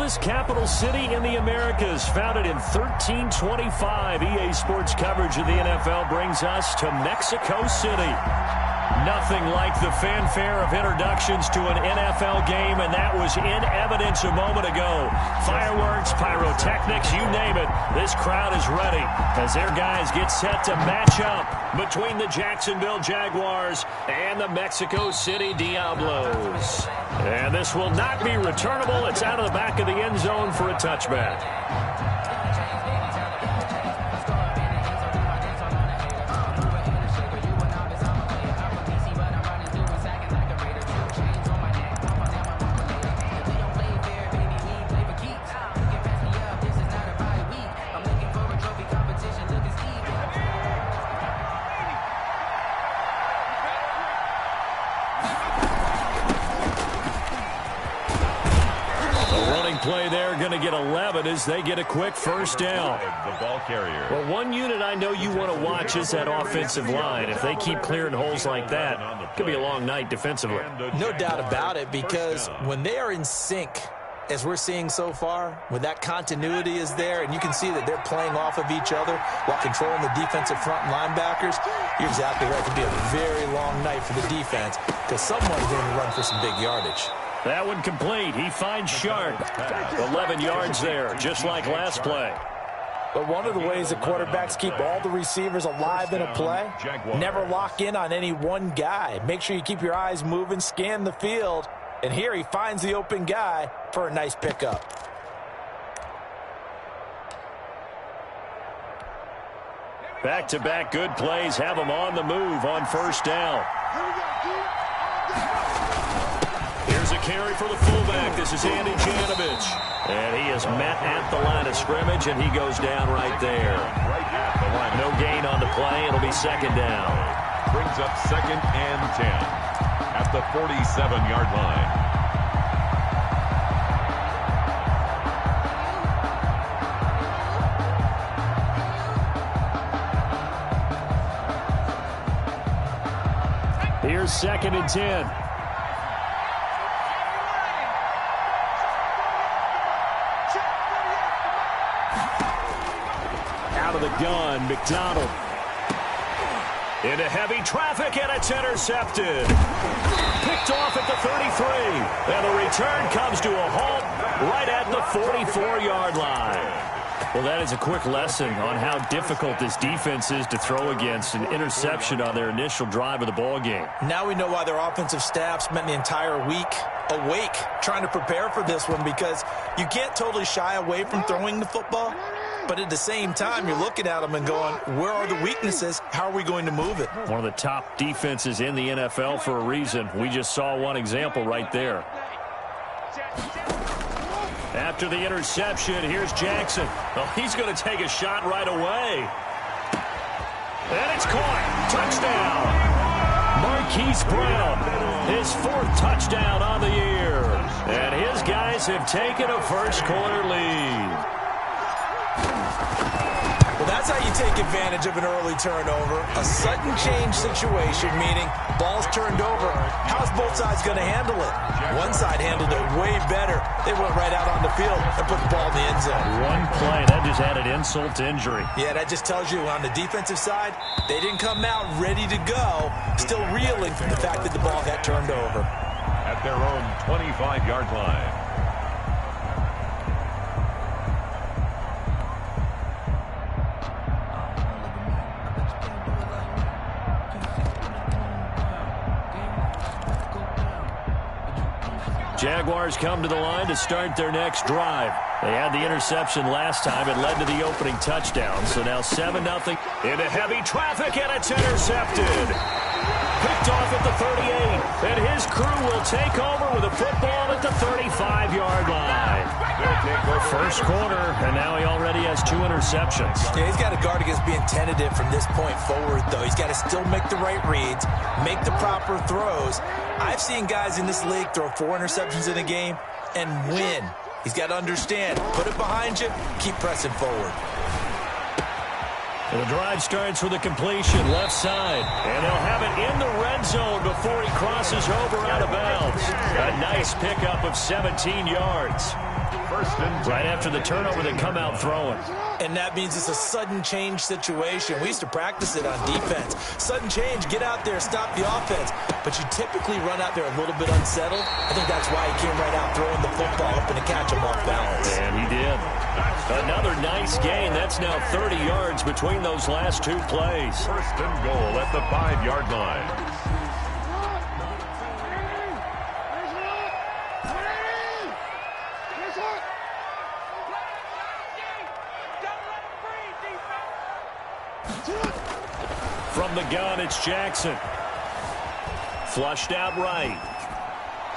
oldest capital city in the Americas, founded in 1325. EA Sports coverage of the NFL brings us to Mexico City. Nothing like the fanfare of introductions to an NFL game, and that was in evidence a moment ago. Fireworks, pyrotechnics, you name it. This crowd is ready as their guys get set to match up between the Jacksonville Jaguars and the Mexico City Diablos. And this will not be returnable. It's out of the back of the end zone for a touchback. Play there, going to get 11 as they get a quick first down. The ball carrier. Well, one unit I know you want to watch is that offensive line. If they keep clearing holes like that, it could be a long night defensively. No doubt about it, because when they are in sync, as we're seeing so far, when that continuity is there, and you can see that they're playing off of each other while controlling the defensive front linebackers, you're exactly right. It could be a very long night for the defense because someone's going to run for some big yardage. That one complete. He finds Sharp. 11 yards there, just like last play. But one of the ways the quarterbacks keep all the receivers alive in a play, never lock in on any one guy. Make sure you keep your eyes moving, scan the field. And here he finds the open guy for a nice pickup. Back-to-back good plays have him on the move on first down. Here's a carry for the fullback. This is Andy Janovich. And he is met at the line of scrimmage, and he goes down right there. No gain on the play. It'll be second down. Brings up 2nd and 10 at the 47-yard line. Here's 2nd and 10. Out of the gun, McDonald. Into heavy traffic, and it's intercepted. Picked off at the 33. And the return comes to a halt right at the 44-yard line. Well, that is a quick lesson on how difficult this defense is to throw against. An interception on their initial drive of the ball game. Now we know why their offensive staff spent the entire week awake trying to prepare for this one, because you can't totally shy away from throwing the football. But at the same time, you're looking at them and going, where are the weaknesses? How are we going to move it? One of the top defenses in the NFL for a reason. We just saw one example right there. After the interception, here's Jackson. Well, he's going to take a shot right away. And it's caught. Touchdown. Marquise Brown, his 4th touchdown on the year. And his guys have taken a first-quarter lead. Well, that's how you take advantage of an early turnover. A sudden change situation, meaning ball's turned over. How's both sides going to handle it? One side handled it way better. They went right out on the field and put the ball in the end zone. One play, that just added insult to injury. Yeah, that just tells you on the defensive side, they didn't come out ready to go, still reeling from the fact that the ball got turned over. At their own 25-yard line. Jaguars come to the line to start their next drive. They had the interception last time. It led to the opening touchdown. So now 7-0 into heavy traffic, and it's intercepted. Picked off at the 38, and his crew will take over with a football at the 35-yard line. First quarter, and now he already has 2 interceptions. Yeah, he's got to guard against being tentative from this point forward, though. He's got to still make the right reads, make the proper throws. I've seen guys in this league throw 4 interceptions in a game and win. He's got to understand, put it behind you, keep pressing forward. The drive starts with a completion left side, and they'll have it in the red zone before he crosses over out of bounds. A nice pickup of 17 yards. First and 10. Right after the turnover, they come out throwing. And that means it's a sudden change situation. We used to practice it on defense. Sudden change, get out there, stop the offense. But you typically run out there a little bit unsettled. I think that's why he came right out throwing the football, hoping to catch him off balance. And he did. Another nice gain. That's now 30 yards between those last two plays. First and goal at the 5-yard line. From the gun, it's Jackson. Flushed out right.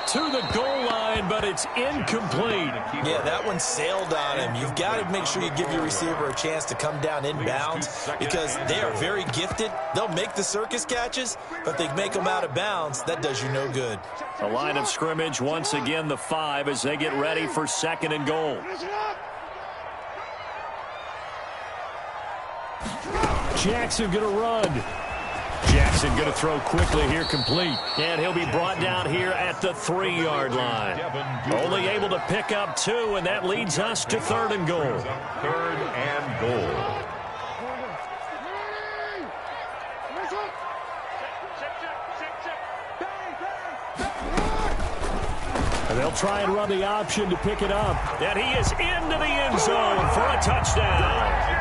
To the goal line, but it's incomplete. Yeah, that one sailed on him. You've got to make sure you give your receiver a chance to come down inbounds because they are very gifted. They'll make the circus catches, but if they make them out of bounds, that does you no good. The line of scrimmage, once again, the 5 as they get ready for 2nd and goal. Jackson going to run. Jackson going to throw quickly here, complete. And he'll be brought down here at the 3-yard line. Only able to pick up 2, and that leads us to 3rd and goal. 3rd and goal. And they'll try and run the option to pick it up. And he is into the end zone for a touchdown.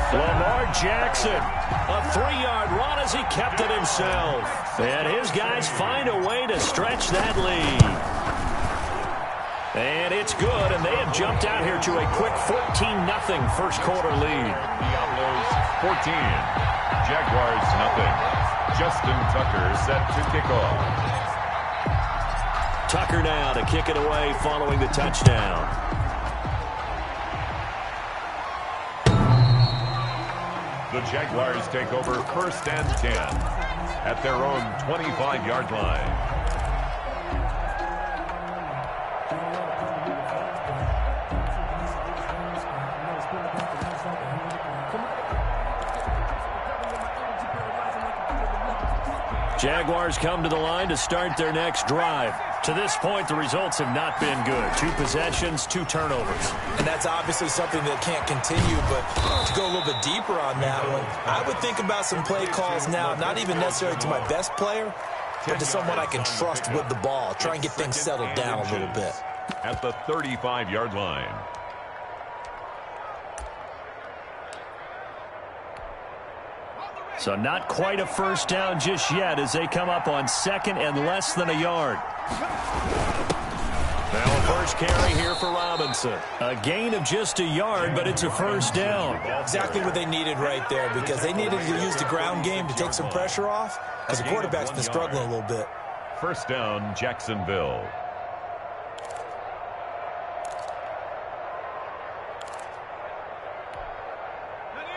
Lamar Jackson, a 3-yard run as he kept it himself. And his guys find a way to stretch that lead. And it's good, and they have jumped out here to a quick 14-0 first quarter lead. Diablos 14, Jaguars nothing. Justin Tucker set to kick off. Tucker now to kick it away following the touchdown. The Jaguars take over 1st and 10 at their own 25-yard line. Jaguars come to the line to start their next drive. To this point, the results have not been good. 2 possessions, 2 turnovers. And that's obviously something that can't continue, but to go a little bit deeper on that one, I would think about some play calls now, not even necessarily to my best player, but to someone I can trust with the ball. Try and get things settled down a little bit. At the 35-yard line. So not quite a first down just yet as they come up on 2nd and less than a yard. Now a first carry here for Robinson. A gain of just a yard, but it's a first down. Exactly what they needed right there because they needed to use the ground game to take some pressure off because the quarterback's been struggling a little bit. First down, Jacksonville.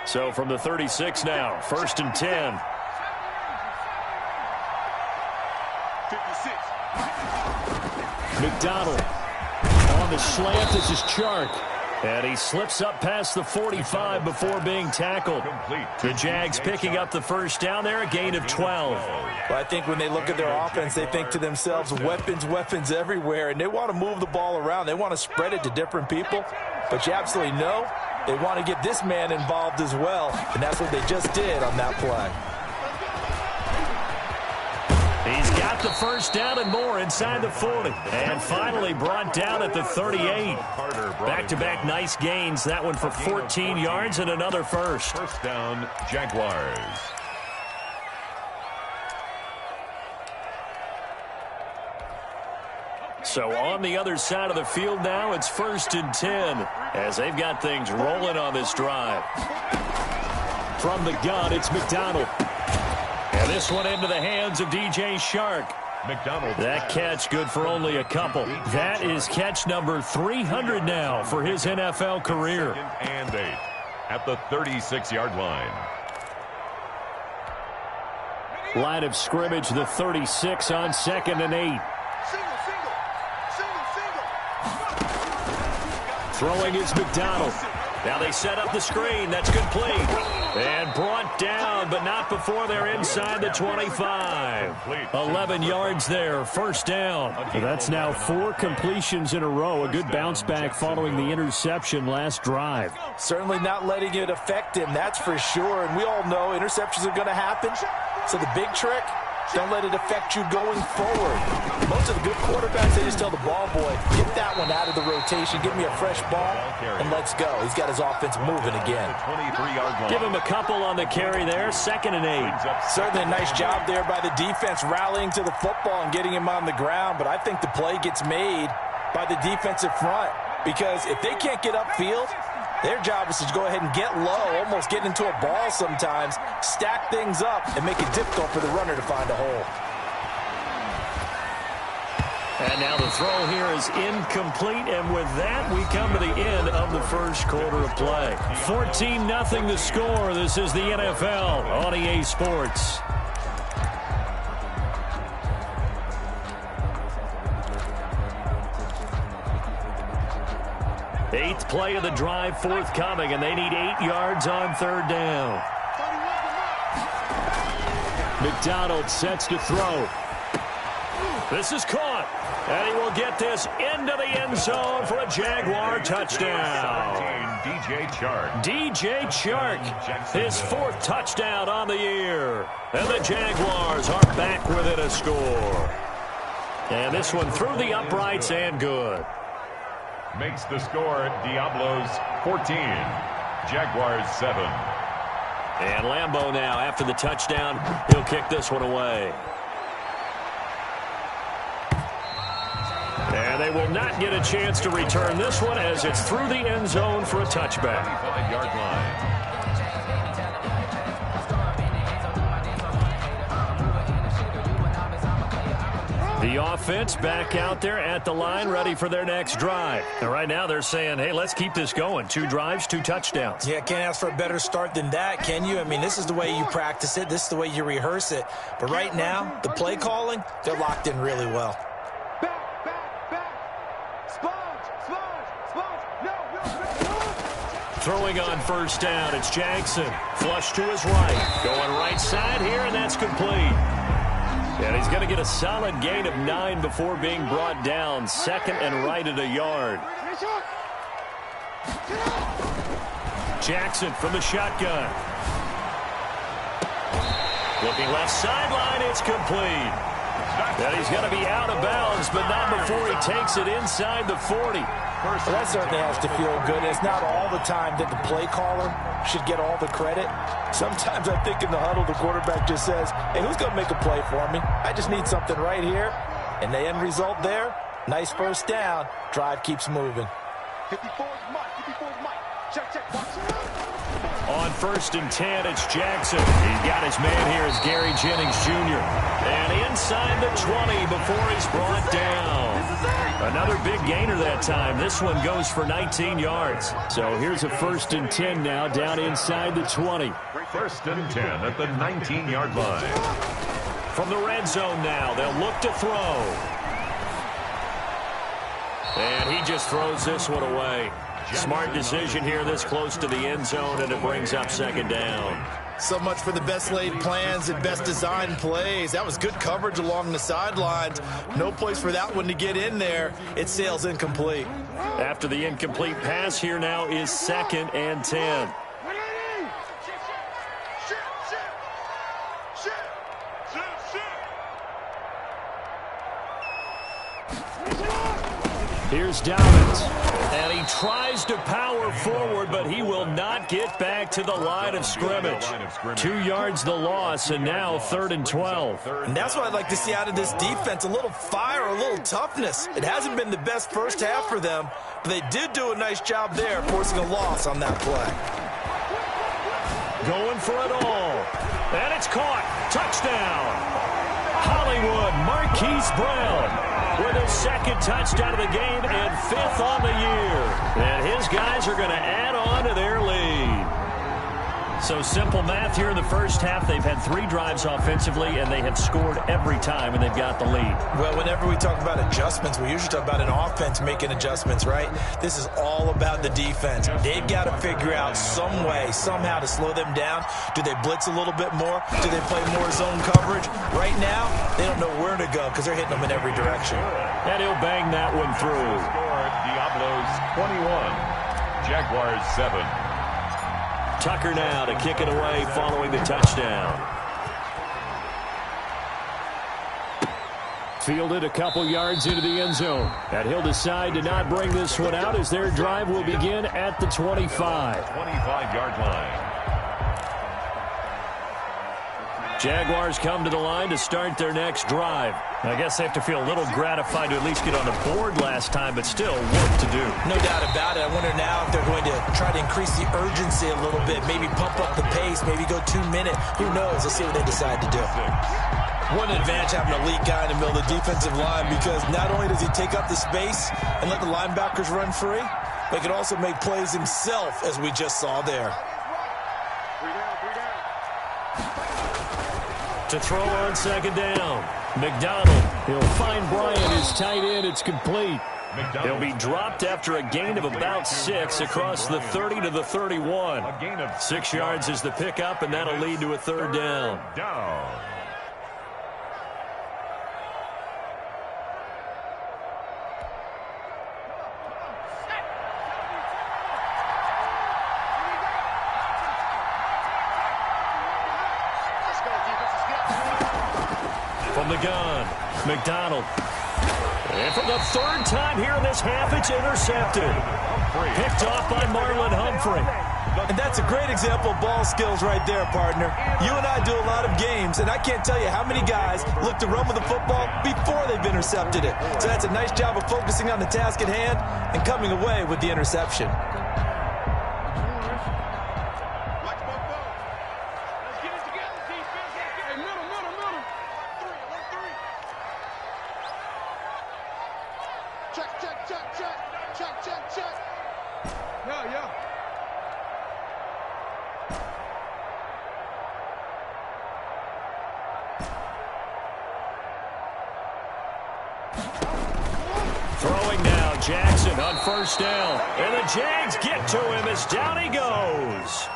So from the 36 now, 1st and 10. 56. McDonald on the slant. This is Chark. And he slips up past the 45 before being tackled. The Jags picking up the first down there, a gain of 12. Well, I think when they look at their offense, they think to themselves, weapons, weapons everywhere, and they want to move the ball around. They want to spread it to different people, but you absolutely know they want to get this man involved as well, and that's what they just did on that play. He's got the first down and more inside the 40. And finally brought down at the 38. Back-to-back nice gains. That one for 14 yards and another first. First down, Jaguars. So on the other side of the field now, it's 1st and 10 as they've got things rolling on this drive. From the gun, it's McDonald. And this one into the hands of DJ Chark. McDonald. That catch good for only a couple. That is catch number 300 now for his NFL career. 2nd and 8 at the 36-yard line. Line of scrimmage, the 36 on 2nd and 8. Throwing is McDonald. Now they set up the screen. That's complete. And brought down, but not before they're inside the 25. 11 yards there, first down. That's now 4 completions in a row. A good bounce back following the interception last drive. Certainly not letting it affect him, that's for sure. And we all know interceptions are going to happen. So the big trick, don't let it affect you going forward. Most of the good quarterbacks, they just tell the ball boy, get that one out of the rotation, give me a fresh ball, and let's go. He's got his offense moving again. Give him a couple on the carry there, 2nd and 8. Certainly a nice job there by the defense rallying to the football and getting him on the ground, but I think the play gets made by the defensive front because if they can't get upfield, their job is to go ahead and get low, almost get into a ball sometimes, stack things up, and make it difficult for the runner to find a hole. And now the throw here is incomplete, and with that, we come to the end of the first quarter of play. 14-0 the score. This is the NFL on EA Sports. Eighth play of the drive forthcoming, and they need 8 yards on 3rd down. McDonald sets to throw. This is caught, and he will get this into the end zone for a Jaguar touchdown. DJ Chark. DJ Chark, his 4th touchdown on the year. And the Jaguars are back within a score. And this one through the uprights and good. Makes the score Diablos 14, Jaguars 7. And Lambeau now, after the touchdown, he'll kick this one away. And they will not get a chance to return this one as it's through the end zone for a touchback. 25-yard line. The offense back out there at the line, ready for their next drive. And right now they're saying, hey, let's keep this going. 2 drives, 2 touchdowns. Yeah, can't ask for a better start than that, can you? I mean, this is the way you practice it. This is the way you rehearse it. But right now, the play calling, they're locked in really well. Throwing on first down, it's Jackson. Flush to his right. Going right side here, and that's complete. And he's going to get a solid gain of 9 before being brought down. 2nd and right at a yard. Jackson from the shotgun. Looking left sideline, it's complete. And he's going to be out of bounds, but not before he takes it inside the 40. Well, that certainly has to feel good. It's not all the time that the play caller should get all the credit. Sometimes I think in the huddle, the quarterback just says, hey, who's going to make a play for me? I just need something right here. And the end result there, nice first down. Drive keeps moving. 54 is Mike. 54 is Mike. Check. On 1st and 10, it's Jackson. He's got his man here as Gary Jennings Jr. And inside the 20 before he's brought down. Another big gainer that time. This one goes for 19 yards. So here's a 1st and 10 now down inside the 20. 1st and 10 at the 19-yard line. From the red zone now, they'll look to throw. And he just throws this one away. Smart decision here this close to the end zone, and it brings up 2nd down. So much for the best laid plans and best designed plays. That was good coverage along the sidelines. No place for that one to get in there. It sails incomplete. After the incomplete pass, here now is 2nd and 10. Here's Dobbins, and he tries to power forward, but he will not get back to the line of scrimmage. 2 yards the loss, and now 3rd and 12. And that's what I'd like to see out of this defense, a little fire, a little toughness. It hasn't been the best first half for them, but they did do a nice job there, forcing a loss on that play. Going for it all, and it's caught. Touchdown. Hollywood Marquise Brown with his 2nd touchdown of the game and 5th on the year. And his guys are going to add on to their lead. So simple math here in the first half. They've had 3 drives offensively, and they have scored every time, and they've got the lead. Well, whenever we talk about adjustments, we usually talk about an offense making adjustments, right? This is all about the defense. They've got to figure out some way, somehow to slow them down. Do they blitz a little bit more? Do they play more zone coverage? Right now, they don't know where to go because they're hitting them in every direction. And he'll bang that one through. Diablos 21, Jaguars 7. Tucker now to kick it away following the touchdown. Fielded a couple yards into the end zone. And he'll decide to not bring this one out as their drive will begin at the 25. 25-yard line. Jaguars come to the line to start their next drive. I guess they have to feel a little gratified to at least get on the board last time, but still work to do. No doubt about it. I wonder now if they're going to try to increase the urgency a little bit, maybe pump up the pace, maybe go 2 minute. Who knows? Let's see what they decide to do. What an advantage having a elite guy in the middle of the defensive line, because not only does he take up the space and let the linebackers run free, but he can also make plays himself, as we just saw there. To throw on second down. McDonald. He'll find Bryant, his tight end. It's complete. He'll be dropped after a gain of about 6 across the 30 to the 31. 6 yards is the pickup, and that'll lead to a third down. From the gun, McDonald. And for the 3rd time here in this half, it's intercepted. Picked off by Marlon Humphrey. And that's a great example of ball skills right there, partner. You and I do a lot of games, and I can't tell you how many guys look to run with the football before they've intercepted it. So that's a nice job of focusing on the task at hand and coming away with the interception. Throwing now, Jackson on first down. And the Jags get to him as down he goes.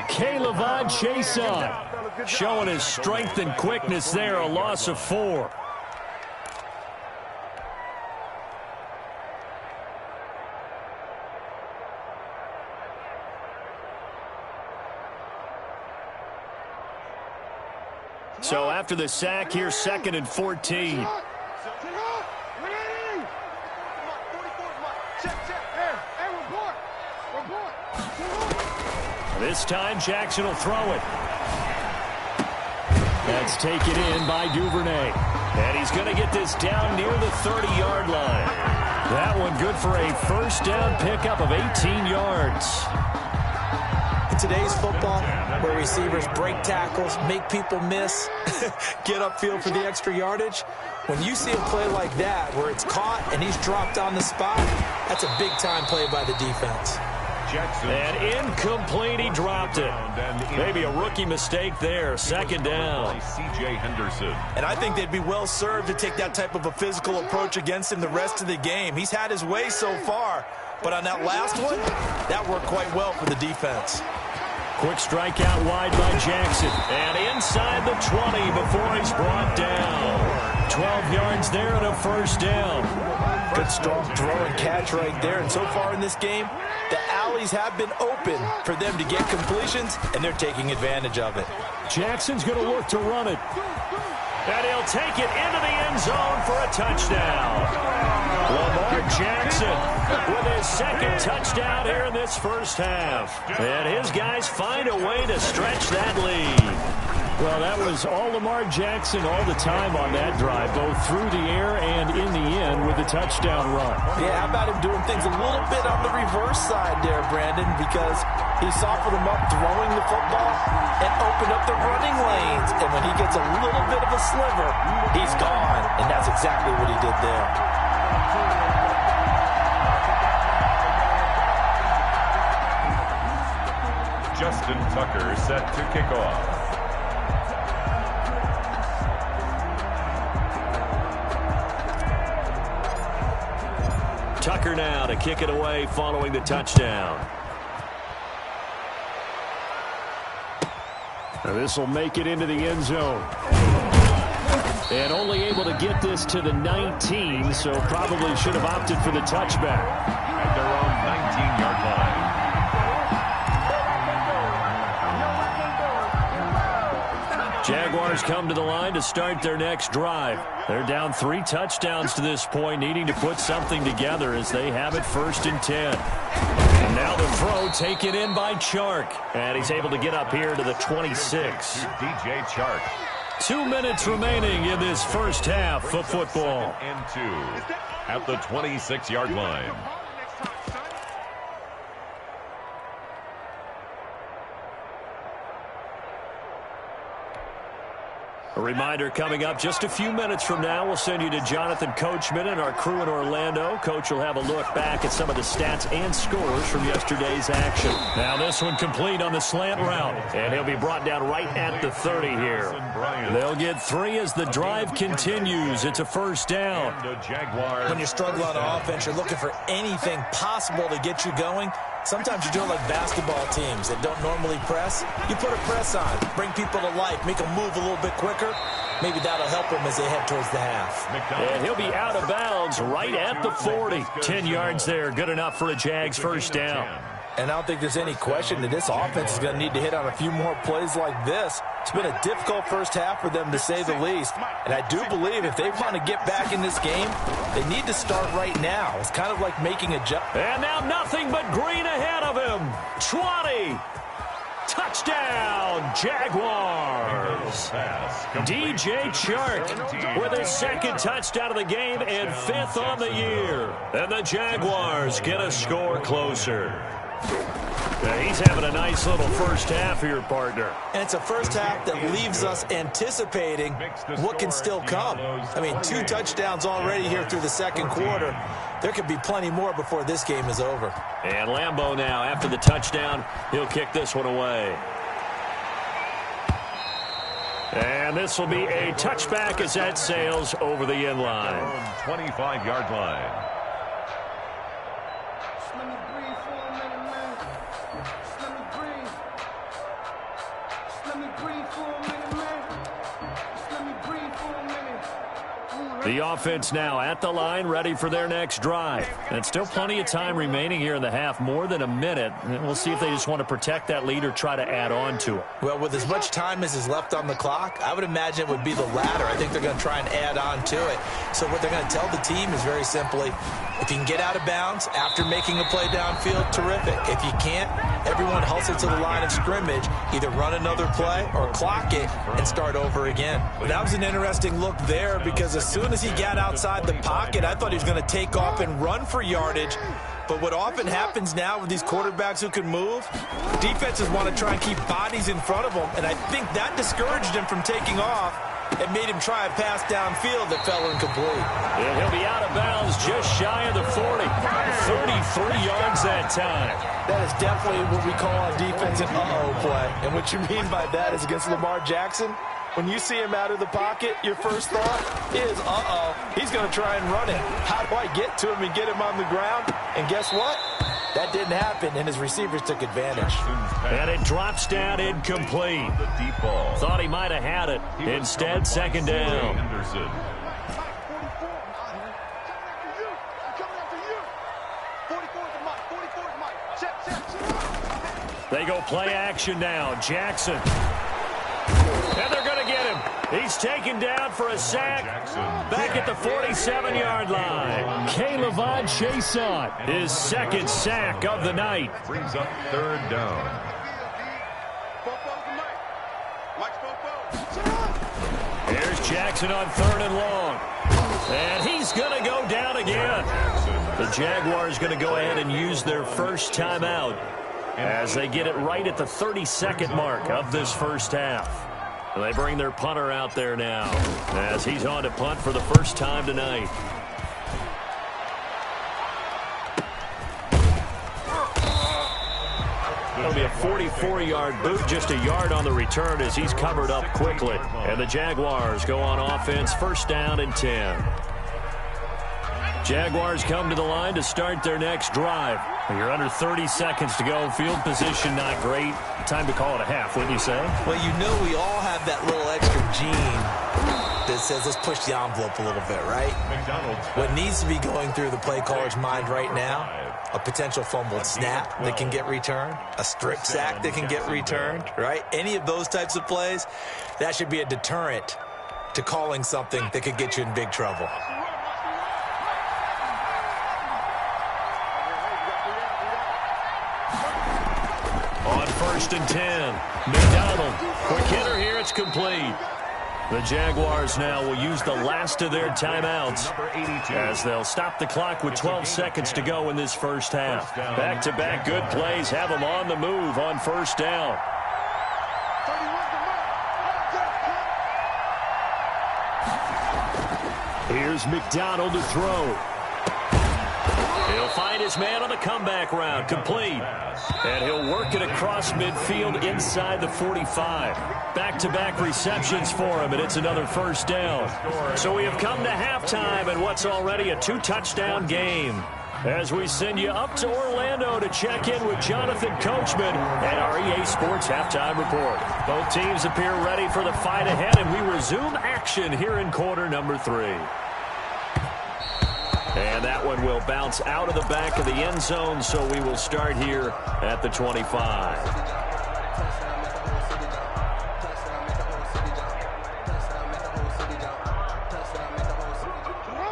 Caleb Chason showing his strength and quickness there, a loss of 4. So after the sack here, 2nd and 14. This time, Jackson will throw it. That's taken in by Duvernay. And he's going to get this down near the 30-yard line. That one good for a first down pickup of 18 yards. In today's football, where receivers break tackles, make people miss, get upfield for the extra yardage, when you see a play like that where it's caught and he's dropped on the spot, that's a big-time play by the defense. And incomplete, he dropped it. Maybe a rookie mistake there, 2nd down. C.J. Henderson. And I think they'd be well served to take that type of a physical approach against him the rest of the game. He's had his way so far, but on that last one, that worked quite well for the defense. Quick strike out wide by Jackson. And inside the 20 before he's brought down. 12 yards there and a first down. Good strong throw and catch right there. And so far in this game, the alleys have been open for them to get completions, and they're taking advantage of it. Jackson's going to look to run it. And he'll take it into the end zone for a touchdown. Lamar Jackson with his 2nd touchdown here in this first half. And his guys find a way to stretch that lead. Well, that was all Lamar Jackson all the time on that drive, both through the air and in the end with the touchdown run. Yeah, how about him doing things a little bit on the reverse side there, Brandon, because he softened them up throwing the football and opened up the running lanes. And when he gets a little bit of a sliver, he's gone. And that's exactly what he did there. Justin Tucker set to kick off. Tucker now to kick it away following the touchdown. This will make it into the end zone. And only able to get this to the 19, so probably should have opted for the touchback. At their own 19-yard line. Jaguars come to the line to start their next drive. They're down 3 touchdowns to this point, needing to put something together as they have it 1st and 10. And now the throw taken in by Chark. And he's able to get up here to the 26. DJ Chark. 2 minutes remaining in this first half of football. And 2 at the 26-yard line. A reminder coming up just a few minutes from now, we'll send you to Jonathan Coachman and our crew in Orlando. Coach will have a look back at some of the stats and scores from yesterday's action. Now this one complete on the slant route, and he'll be brought down right at the 30 here. They'll get 3 as the drive continues. It's a first down. When you're struggling on offense, you're looking for anything possible to get you going. Sometimes you do it like basketball teams that don't normally press. You put a press on, bring people to life, make them move a little bit quicker. Maybe that'll help them as they head towards the half. And he'll be out of bounds right at the 40. 10 yards there, good enough for a Jags first down. And I don't think there's any question that this offense is going to need to hit on a few more plays like this. It's been a difficult first half for them, to say the least. And I do believe if they want to get back in this game, they need to start right now. It's kind of like making a jump. And now nothing but green ahead of him. 20. Touchdown, Jaguars. DJ Chark with his 2nd touchdown of the game and 5th on the year. And the Jaguars get a score closer. He's having a nice little first half here, partner. And it's a first half that leaves us anticipating what can still come. I mean, 2 touchdowns already here through the second quarter. There could be plenty more before this game is over. And Lambeau now, after the touchdown, he'll kick this one away. And this will be a touchback as that sails over the end line. 25-yard line. The offense now at the line, ready for their next drive. And still plenty of time remaining here in the half, more than a minute. And we'll see if they just want to protect that lead or try to add on to it. Well, with as much time as is left on the clock, I would imagine it would be the latter. I think they're going to try and add on to it. So what they're going to tell the team is very simply, if you can get out of bounds after making a play downfield, terrific. If you can't, everyone hustle to the line of scrimmage, either run another play or clock it and start over again. That was an interesting look there, because as soon as he got outside the pocket, I thought he was going to take off and run for yardage. But what often happens now with these quarterbacks who can move, defenses want to try and keep bodies in front of them, and I think that discouraged him from taking off and made him try a pass downfield that fell incomplete. And he'll be out of bounds just shy of the 40. 33 yards that time. That is definitely what we call on defense an uh-oh play. And what you mean by that is against Lamar Jackson, when you see him out of the pocket, your first thought is, uh-oh, he's going to try and run it. How do I get to him and get him on the ground? And guess what? That didn't happen, and his receivers took advantage. And it drops down incomplete. Thought he might have had it. Instead, second down. They go play action now. Jackson. And they're going to get him. He's taken down for a sack back at the 47-yard line. K'Lavon Chaisson, his 2nd sack of the night. Brings up 3rd down. Here's Jackson on 3rd and long. And he's going to go down again. The Jaguars going to go ahead and use their first timeout as they get it right at the 32nd mark of this first half. They bring their punter out there now as he's on to punt for the first time tonight. That'll be a 44-yard boot, just a yard on the return as he's covered up quickly. And the Jaguars go on offense, first down and 10. Jaguars come to the line to start their next drive. You're under 30 seconds to go. Field position not great. Time to call it a half, wouldn't you say? Well, you know we all have that little extra gene that says let's push the envelope a little bit, right? What needs to be going through the play caller's mind right now, a potential fumbled snap that can get returned, a strip sack that can get returned, right? Any of those types of plays, that should be a deterrent to calling something that could get you in big trouble. On first and 10, McDonald. Quick hitter here, it's complete. The Jaguars now will use the last of their timeouts as they'll stop the clock with 12 seconds to go in this first half. Back-to-back good plays have them on the move on first down. Here's McDonald to throw. He'll find his man on the comeback route, complete. And he'll work it across midfield inside the 45. Back-to-back receptions for him, and it's another first down. So we have come to halftime in what's already a two-touchdown game. As we send you up to Orlando to check in with Jonathan Coachman and our EA Sports Halftime Report. Both teams appear ready for the fight ahead, and we resume action here in quarter number 3. And that one will bounce out of the back of the end zone, so we will start here at the 25.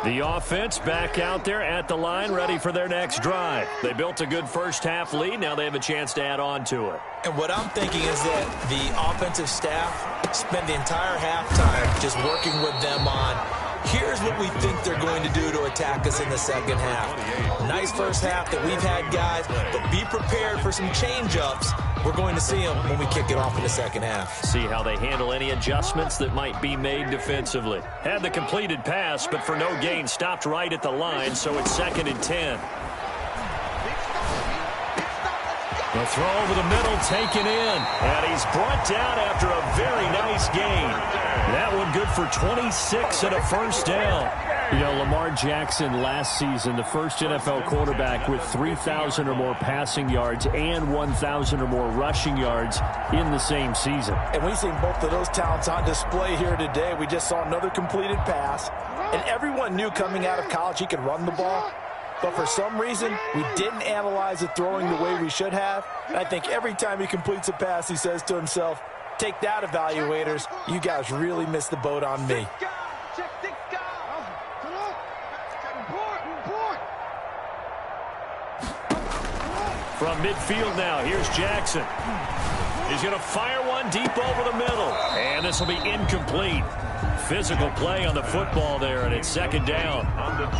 The offense back out there at the line, ready for their next drive. They built a good first-half lead. Now they have a chance to add on to it. And what I'm thinking is that the offensive staff spent the entire halftime just working with them on here's what we think they're going to do to attack us in the second half. Nice first half that we've had, guys, but be prepared for some change-ups. We're going to see them when we kick it off in the second half. See how they handle any adjustments that might be made defensively. Had the completed pass, but for no gain, stopped right at the line, so it's second and 10. The throw over the middle taken in, and he's brought down after a very nice gain. That one good for 26 and a first down. You know, Lamar Jackson last season, the first NFL quarterback with 3,000 or more passing yards and 1,000 or more rushing yards in the same season. And we've seen both of those talents on display here today. We just saw another completed pass, and everyone knew coming out of college he could run the ball. But for some reason, we didn't analyze it throwing the way we should have. And I think every time he completes a pass, he says to himself, take that, evaluators. You guys really missed the boat on me. From midfield now, here's Jackson. He's going to fire one deep over the middle. And this will be incomplete. Physical play on the football there, and it's second down.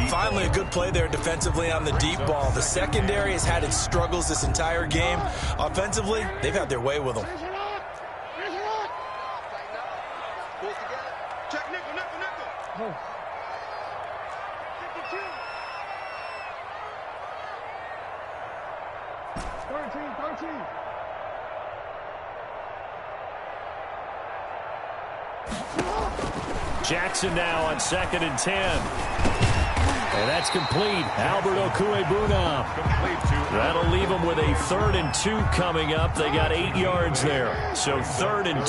Finally, a good play there defensively on the deep ball. The secondary has had its struggles this entire game. Offensively, they've had their way with them. Check nickel. 13. Jackson now on second and 10. And that's complete. Albert Okuebuna. That'll leave them with a 3rd and 2 coming up. They got 8 yards there. So 3rd and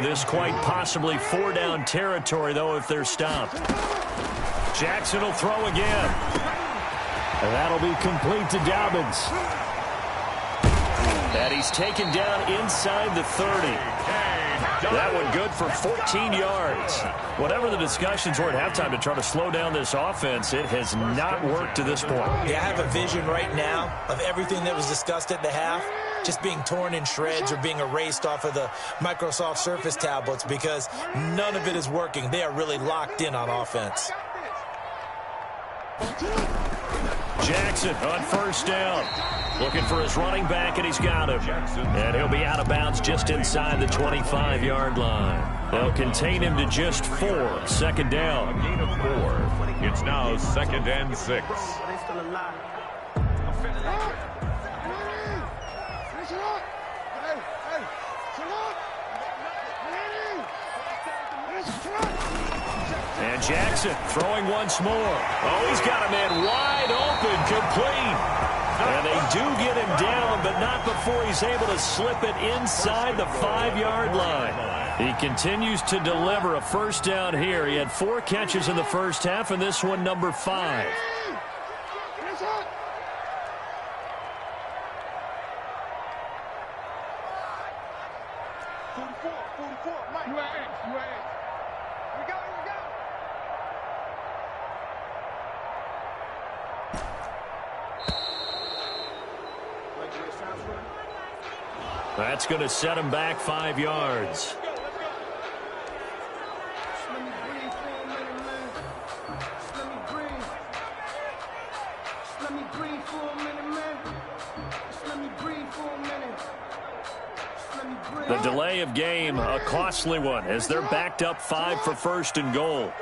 2. This quite possibly 4-down territory, though, if they're stopped. Jackson will throw again. And that'll be complete to Dobbins. And he's taken down inside the 30. That one good for 14 yards. Whatever the discussions were at halftime to try to slow down this offense, it has not worked to this point. Yeah, I have a vision right now of everything that was discussed at the half just being torn in shreds or being erased off of the Microsoft Surface tablets because none of it is working. They are really locked in on offense. Jackson on first down. Looking for his running back, and he's got him. And he'll be out of bounds just inside the 25-yard line. They'll contain him to just 4. Second down. A gain of 4. It's now second and 6. And Jackson throwing once more. Oh, he's got a man wide open, complete. And they do get him down, but not before he's able to slip it inside the 5-yard line. He continues to deliver a first down here. He had 4 catches in the first half, and this one number 5. That's going to set him back 5 yards. The delay of game, a costly one, as they're backed up 5 for first and goal.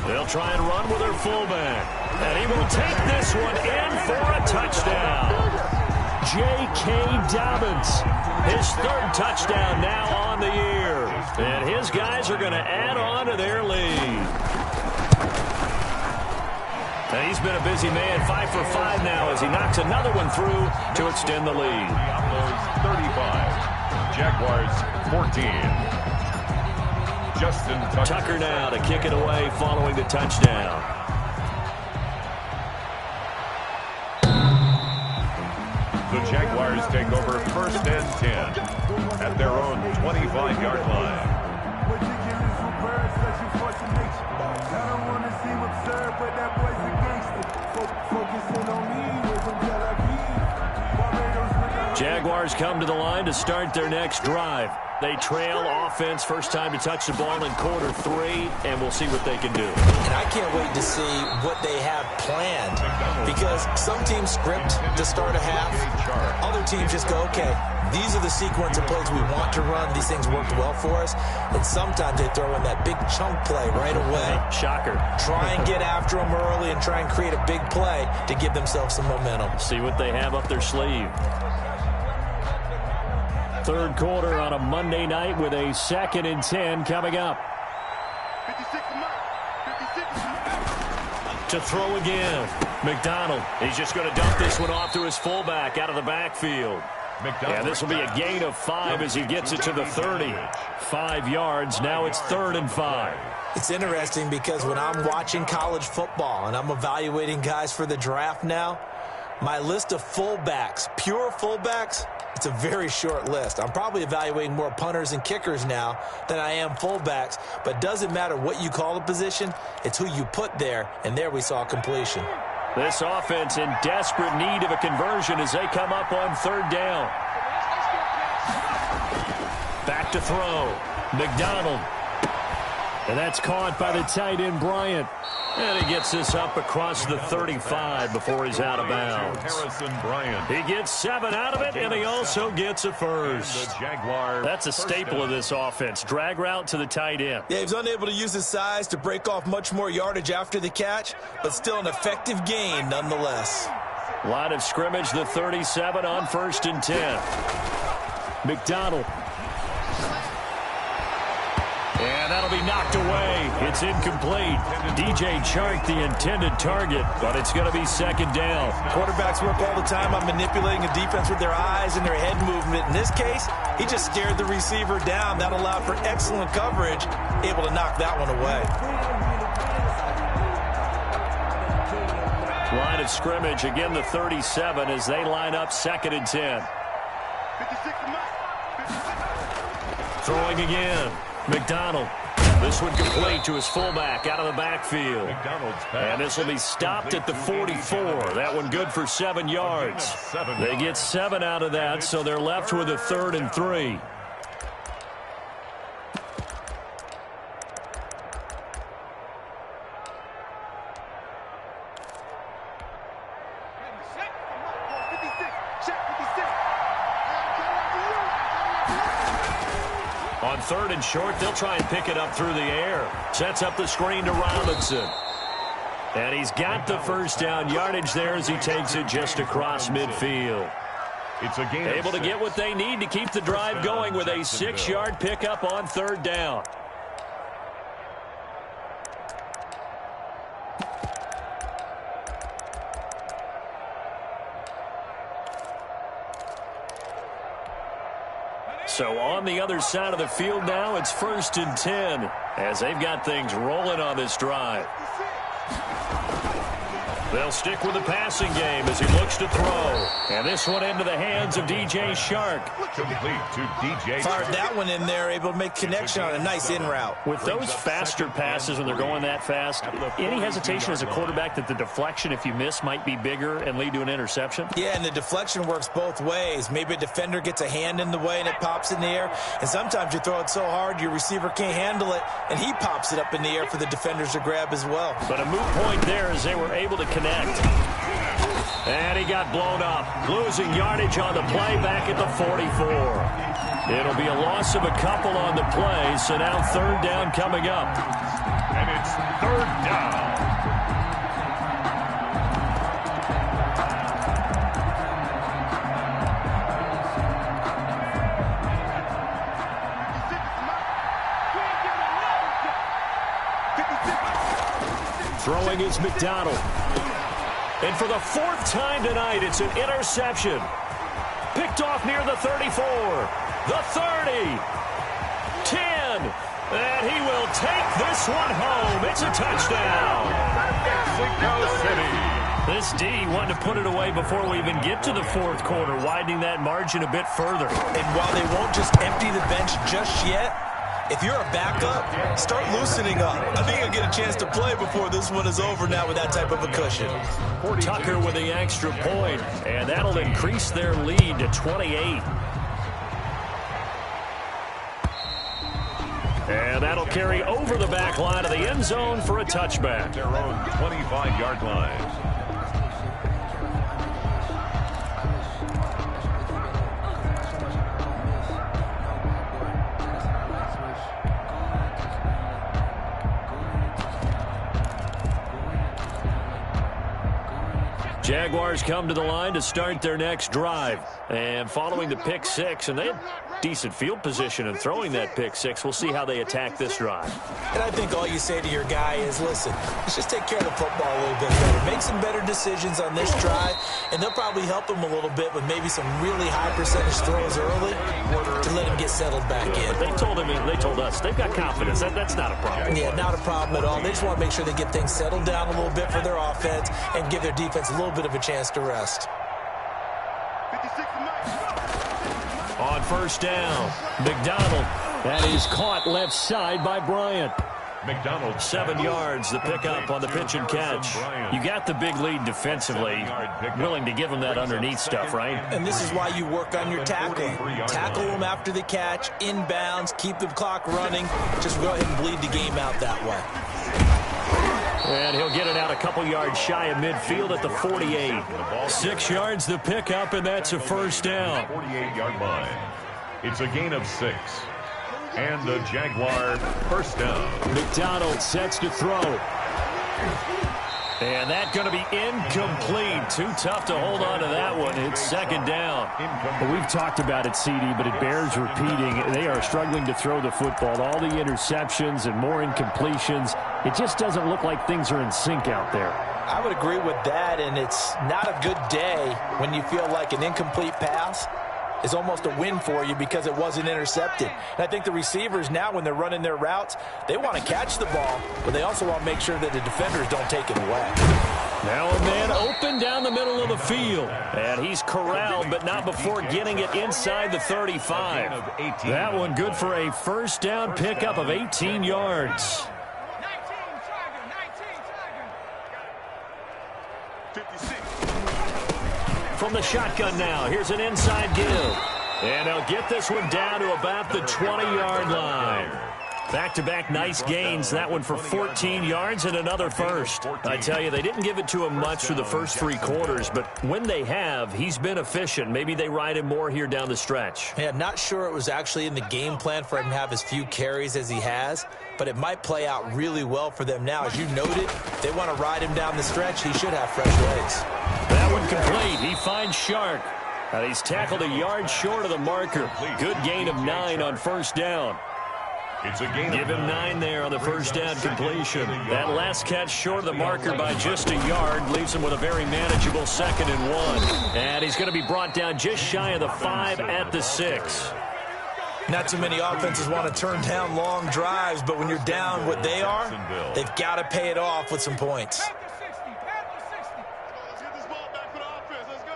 They'll try and run with their fullback. And he will take this one in for a touchdown. J.K. Dobbins, his 3rd touchdown now on the year. And his guys are going to add on to their lead. And he's been a busy man, 5 for 5 now as he knocks another one through to extend the lead. 35, Jaguars 14. Justin Tucker now to kick it away following the touchdown. The Jaguars take over first and 10 at their own 25-yard line. Jaguars come to the line to start their next drive. They trail offense, first time to touch the ball in quarter 3, and we'll see what they can do. And I can't wait to see what they have planned, because some teams script to start a half. Other teams just go, okay, these are the sequence of plays we want to run. These things worked well for us. And sometimes they throw in that big chunk play right away. Shocker. Try and get after them early and try and create a big play to give themselves some momentum. See what they have up their sleeve. 3rd quarter on a Monday night with a 2nd and 10 coming up. 56. To throw again. McDonald. He's just going to dump this one off to his fullback out of the backfield. And this will be a gain of 5 as he gets it to the 30. 5 yards. Now it's 3rd and 5. It's interesting because when I'm watching college football and I'm evaluating guys for the draft now, my list of fullbacks, pure fullbacks, it's a very short list. I'm probably evaluating more punters and kickers now than I am fullbacks, but it doesn't matter what you call the position, it's who you put there, and there we saw completion. This offense in desperate need of a conversion as they come up on 3rd down. Back to throw. McDonald. And that's caught by the tight end, Bryant. And he gets this up across the 35 before he's out of bounds. Harrison Bryant. He gets 7 out of it, and he also gets a first. That's a staple of this offense. Drag route to the tight end. Yeah, he was unable to use his size to break off much more yardage after the catch, but still an effective gain nonetheless. Line of scrimmage, the 37 on 1st and 10. McDonald. And that'll be knocked away. It's incomplete. DJ Chark, the intended target, but it's going to be 2nd down. Quarterbacks work all the time on manipulating a defense with their eyes and their head movement. In this case, he just stared the receiver down. That allowed for excellent coverage, able to knock that one away. Line of scrimmage, again the 37 as they line up 2nd and 10. 56. Throwing again. McDonald. This one complete to his fullback out of the backfield. And this will be stopped at the 44. That one good for 7 yards. They get 7 out of that, so they're left with a 3rd and 3. On 3rd and short, they'll try and pick it up through the air. Sets up the screen to Robinson. And he's got the first down yardage there as he takes it just across midfield. It's a gain Able to get what they need to keep the drive going with a 6-yard pickup on 3rd down. So on the other side of the field now, it's 1st and 10 as they've got things rolling on this drive. They'll stick with the passing game as he looks to throw. And this one into the hands of DJ Shark. Complete to DJ. Fired that one in there, able to make connection on a nice in route. With those faster passes when they're going that fast, any hesitation as a quarterback that the deflection, if you miss, might be bigger and lead to an interception? Yeah, and the deflection works both ways. Maybe a defender gets a hand in the way and it pops in the air. And sometimes you throw it so hard your receiver can't handle it, and he pops it up in the air for the defenders to grab as well. But a moot point there as they were able to connect. And he got blown up, losing yardage on the play back at the 44. It'll be a loss of a couple on the play, so now 3rd down coming up. And it's 3rd down. Throwing is McDonald. And for the 4th time tonight, it's an interception. Picked off near the 34, the 30, 10, and he will take this one home. It's a touchdown. Mexico City. This D wanted to put it away before we even get to the 4th quarter, widening that margin a bit further. And while they won't just empty the bench just yet, if you're a backup, start loosening up. I think you'll get a chance to play before this one is over now with that type of a cushion. Tucker with the extra point, and that'll increase their lead to 28. And that'll carry over the back line of the end zone for a touchback. Their own 25-yard line. Jaguars come to the line to start their next drive. And following the pick 6, and they had decent field position in throwing that pick 6. We'll see how they attack this drive. And I think all you say to your guy is, listen, let's just take care of the football a little bit better. Make some better decisions on this drive, and they'll probably help him a little bit with maybe some really high percentage throws early to let him get settled back in. But they told us they've got confidence. That's not a problem. Yeah, not a problem at all. They just want to make sure they get things settled down a little bit for their offense and give their defense a little bit of a chance to rest. On 1st down, McDonald. That is caught left side by Bryant. McDonald 7 yards, the pickup on the pitch and catch. You got the big lead defensively, willing to give them that underneath stuff, right? And this is why you work on your tackling. Tackle them after the catch, inbounds, keep the clock running. Just go ahead and bleed the game out that way. And he'll get it out a couple yards shy of midfield at the 48. 6 yards the pickup, and that's a 1st down. 48-yard line. It's a gain of 6. And the Jaguar 1st down. McDonald sets to throw. And that's going to be incomplete. Too tough to hold on to that one. It's 2nd down. Well, we've talked about it, CD, but it bears repeating. They are struggling to throw the football. All the interceptions and more incompletions. It just doesn't look like things are in sync out there. I would agree with that, and it's not a good day when you feel like an incomplete pass is almost a win for you because it wasn't intercepted. And I think the receivers now, when they're running their routes, they want to catch the ball, but they also want to make sure that the defenders don't take it away. Now a man open down the middle of the field. And he's corralled, but not before getting it inside the 35. That one good for a 1st down pickup of 18 yards. From the shotgun now, here's an inside give. And they'll get this one down to about the 20-yard line. Back-to-back nice gains. That one for 14 yards and another 1st. I tell you, they didn't give it to him much through the first 3 quarters, but when they have, he's been efficient. Maybe they ride him more here down the stretch. Yeah, I'm not sure it was actually in the game plan for him to have as few carries as he has, but it might play out really well for them now. As you noted, if they want to ride him down the stretch, he should have fresh legs. That one complete. He finds Shark. And he's tackled a yard short of the marker. Good gain of 9 on 1st down. It's a gain. Give him 9 there on the 1st down completion. That last catch short of the marker by just a yard leaves him with a very manageable 2nd and 1. And he's going to be brought down just shy of the 5 at the 6. Not too many offenses want to turn down long drives, but when you're down what they are, they've got to pay it off with some points. Let's get this ball back for the offense. Let's go.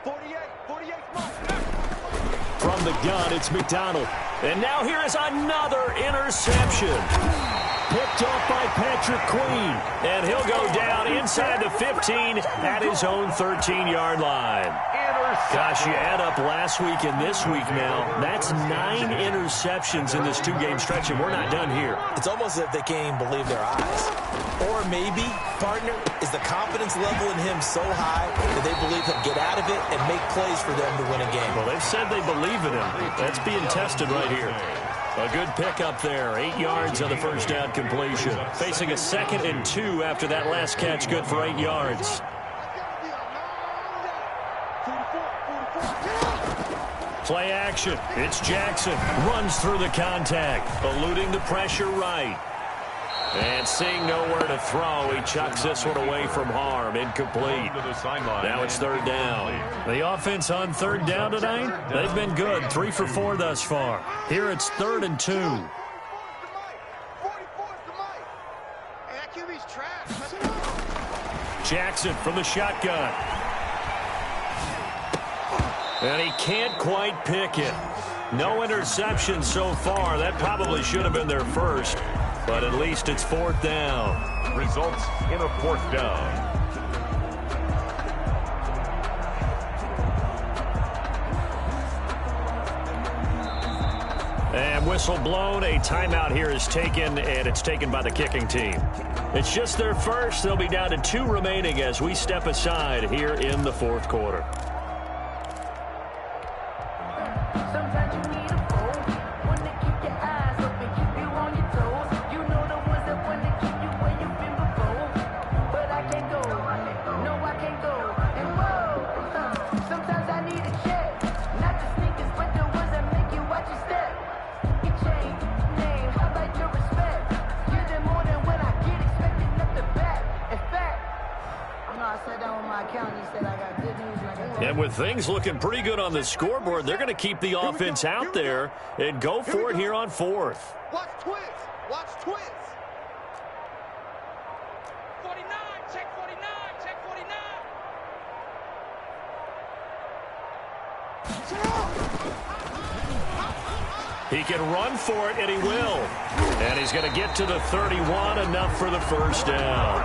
48, From the gun, it's McDonald. And now here is another interception. Picked off by Patrick Queen. And he'll go down inside the 15 at his own 13-yard line. Gosh, you add up last week and this week now. That's 9 interceptions in this 2-game stretch, and we're not done here. It's almost as if they can't even believe their eyes. Or maybe, partner, is the confidence level in him so high that they believe he'll get out of it and make plays for them to win a game. Well, they've said they believe in him. That's being tested right here. A good pickup there. 8 yards on the first down completion. Facing a 2nd and 2 after that last catch, good for 8 yards. Play action. It's Jackson. Runs through the contact. Eluding the pressure right. And seeing nowhere to throw, he chucks this one away from harm. Incomplete. Now it's 3rd down. The offense on 3rd down tonight, they've been good. 3 for 4 thus far. Here it's 3rd and 2. Jackson from the shotgun. And he can't quite pick it. No interception so far. That probably should have been their first. But at least it's 4th down. Results in a 4th down. And whistle blown. A timeout here is taken, and it's taken by the kicking team. It's just their first. They'll be down to 2 remaining as we step aside here in the 4th quarter. And with things looking pretty good on the scoreboard, they're going to keep the offense out there and go for it here on 4th. Watch twins. Watch twins. 49, check 49, check 49. He can run for it, and he will. And he's going to get to the 31, enough for the first down.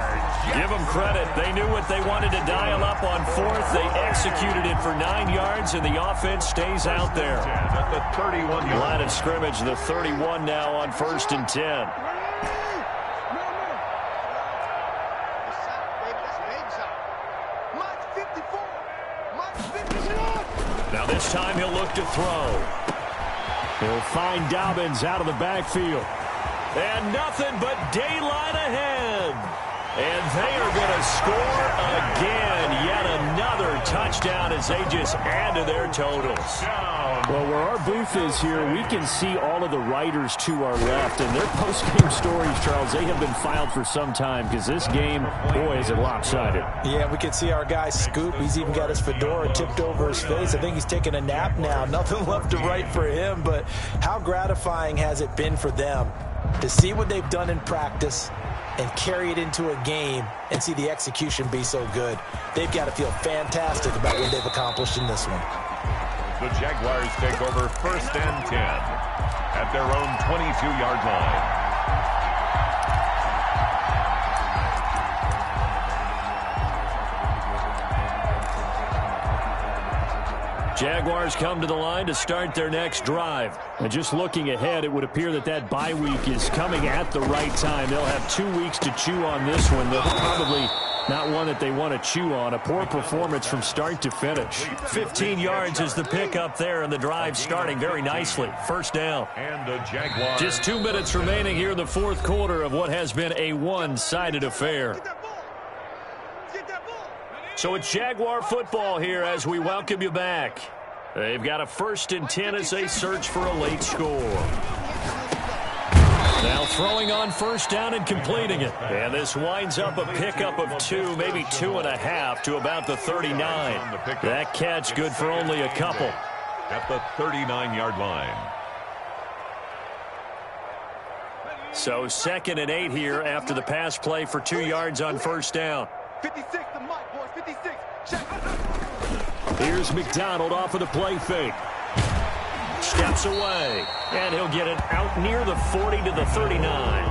Give them credit. They knew what they wanted to dial up on 4th. They executed it for 9 yards, and the offense stays out there. At the 31-yard line of scrimmage, the 31 now on 1st and 10. Now this time he'll look to throw. He'll find Dobbins out of the backfield. And nothing but daylight ahead. And they are going to score again. Yet another touchdown as they just add to their totals. Well, where our booth is here, we can see all of the writers to our left. And their post-game stories, Charles, they have been filed for some time because this game, boy, is it lopsided. Yeah, we can see our guy Scoop. He's even got his fedora tipped over his face. I think he's taking a nap now. Nothing left to write for him. But how gratifying has it been for them to see what they've done in practice and carry it into a game and see the execution be so good. They've got to feel fantastic about what they've accomplished in this one. The Jaguars take over 1st and 10 at their own 22-yard line. Jaguars come to the line to start their next drive. And just looking ahead, it would appear that that bye week is coming at the right time. They'll have 2 weeks to chew on this one. They'll probably not one that they want to chew on. A poor performance from start to finish. 15 yards is the pickup there, and the drive starting very nicely. 1st down. And the Jaguars. Just 2 minutes remaining here in the 4th quarter of what has been a one-sided affair. So it's Jaguar football here as we welcome you back. They've got a 1st and 10 as they search for a late score. Now throwing on 1st down and completing it. And this winds up a pickup of 2, maybe 2.5 to about the 39. That catch good for only a couple. At the 39-yard line. So 2nd and 8 here after the pass play for 2 yards on first down. 56 to Mike, boys. 56. Check. Here's McDonald off of the play fake. Steps away, and he'll get it out near the 40 to the 39.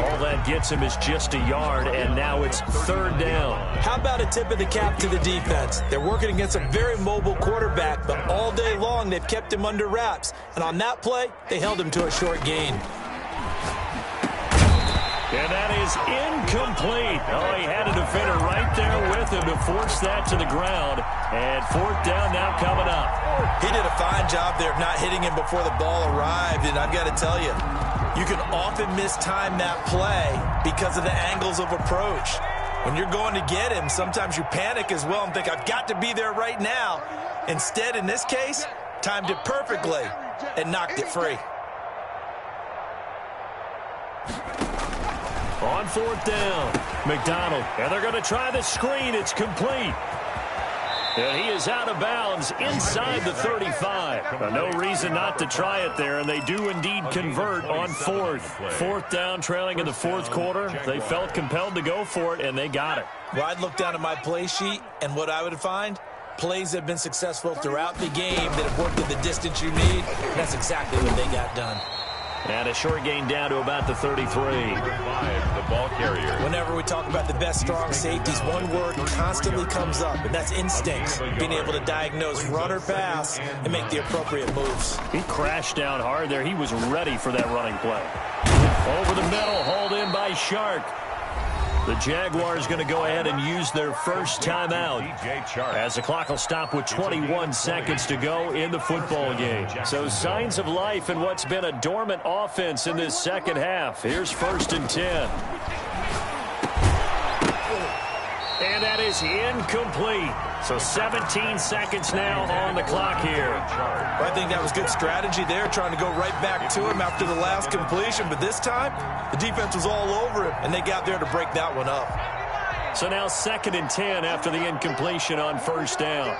All that gets him is just a yard, and now it's 3rd down. How about a tip of the cap to the defense? They're working against a very mobile quarterback, but all day long they've kept him under wraps. And on that play, they held him to a short gain. And that is incomplete. Oh, he had a defender right there with him to force that to the ground. And 4th down now coming up. He did a fine job there of not hitting him before the ball arrived. And I've got to tell you, you can often mistime that play because of the angles of approach. When you're going to get him, sometimes you panic as well and think, I've got to be there right now. Instead, in this case, timed it perfectly and knocked it free. On 4th down, McDonald. And they're going to try the screen. It's complete. And he is out of bounds inside the 35. No reason not to try it there, and they do indeed convert on 4th. 4th down, trailing in the 4th quarter. They felt compelled to go for it, and they got it. Well, I'd look down at my play sheet, and what I would find, plays have been successful throughout the game that have worked at the distance you need. That's exactly what they got done. And a short gain down to about the 33. The ball carrier. Whenever we talk about the best strong safeties, one word constantly comes up, and that's instincts. Being able to diagnose run or pass and make the appropriate moves. He crashed down hard there. He was ready for that running play. Over the middle, hauled in by Shark. The Jaguars going to go ahead and use their first timeout as the clock will stop with 21 seconds to go in the football game. So signs of life in what's been a dormant offense in this second half. Here's 1st and 10. And that is incomplete. So 17 seconds now on the clock here. Well, I think that was good strategy there, trying to go right back to him after the last completion. But this time, the defense was all over him, and they got there to break that one up. So now 2nd and 10 after the incompletion on first down.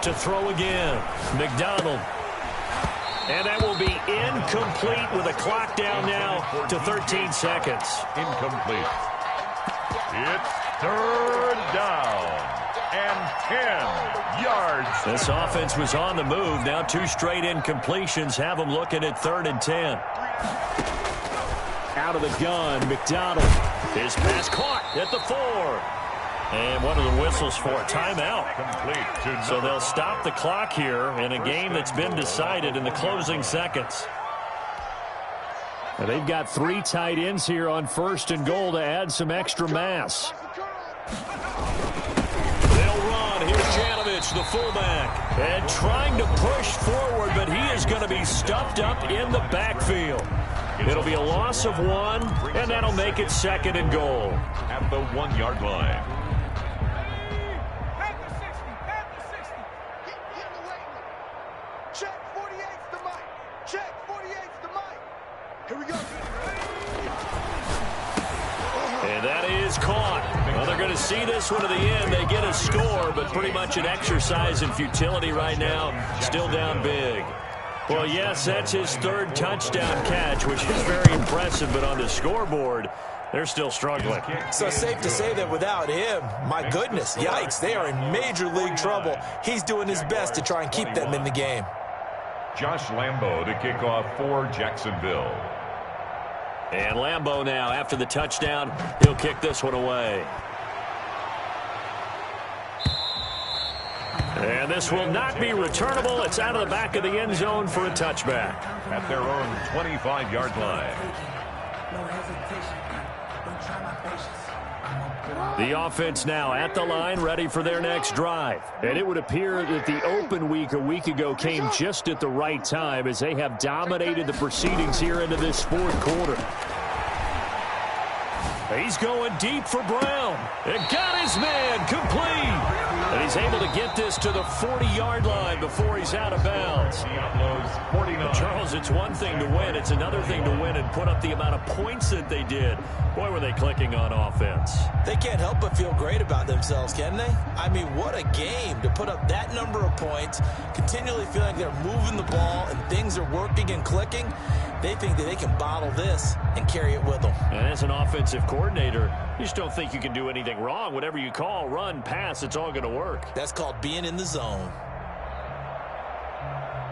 To throw again, McDonald. And that will be incomplete with a clock down now to 13 seconds. Incomplete. It's 3rd down and 10 yards. This offense was on the move. Now 2 straight incompletions have them looking at 3rd and 10. Out of the gun, McDonald. His pass caught at the 4. And one of the whistles for a timeout. So they'll stop the clock here in a game that's been decided in the closing seconds. And they've got 3 tight ends here on 1st and goal to add some extra mass. They'll run. Here's Janovich, the fullback. And trying to push forward, but he is going to be stuffed up in the backfield. It'll be a loss of 1, and that'll make it 2nd and goal. At the 1-yard line. Check 48's the mic. Check 48's the mic. Here we go. And that is caught. Well, they're going to see this one to the end. They get a score, but pretty much an exercise in futility right now. Still down big. Well, yes, that's his 3rd touchdown catch, which is very impressive, but on the scoreboard, they're still struggling. So safe to say that without him, my goodness, yikes, they are in major league trouble. He's doing his best to try and keep them in the game. Josh Lambo to kick off for Jacksonville. And Lambo now, after the touchdown, he'll kick this one away. And this will not be returnable. It's out of the back of the end zone for a touchback. At their own 25-yard line. The offense now at the line, ready for their next drive. And it would appear that the open week a week ago came just at the right time as they have dominated the proceedings here into this 4th quarter. He's going deep for Brown. And got his man complete. And he's he's able to get this to the 40-yard line before he's out of bounds. But Charles, it's one thing to win. It's another thing to win and put up the amount of points that they did. Boy, were they clicking on offense. They can't help but feel great about themselves, can they? I mean, what a game to put up that number of points, continually feeling like they're moving the ball and things are working and clicking. They think that they can bottle this and carry it with them. And as an offensive coordinator, you just don't think you can do anything wrong. Whatever you call, run, pass, it's all going to work. That's called being in the zone.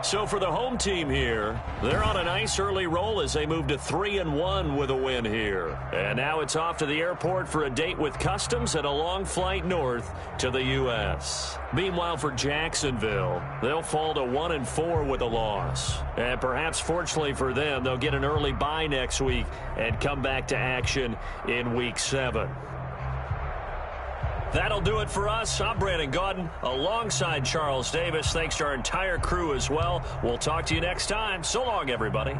So for the home team here, they're on a nice early roll as they move to 3-1 with a win here. And now it's off to the airport for a date with customs and a long flight north to the U.S. Meanwhile, for Jacksonville, they'll fall to 1-4 with a loss. And perhaps fortunately for them, they'll get an early bye next week and come back to action in Week 7. That'll do it for us. I'm Brandon Gaudin alongside Charles Davis. Thanks to our entire crew as well. We'll talk to you next time. So long, everybody.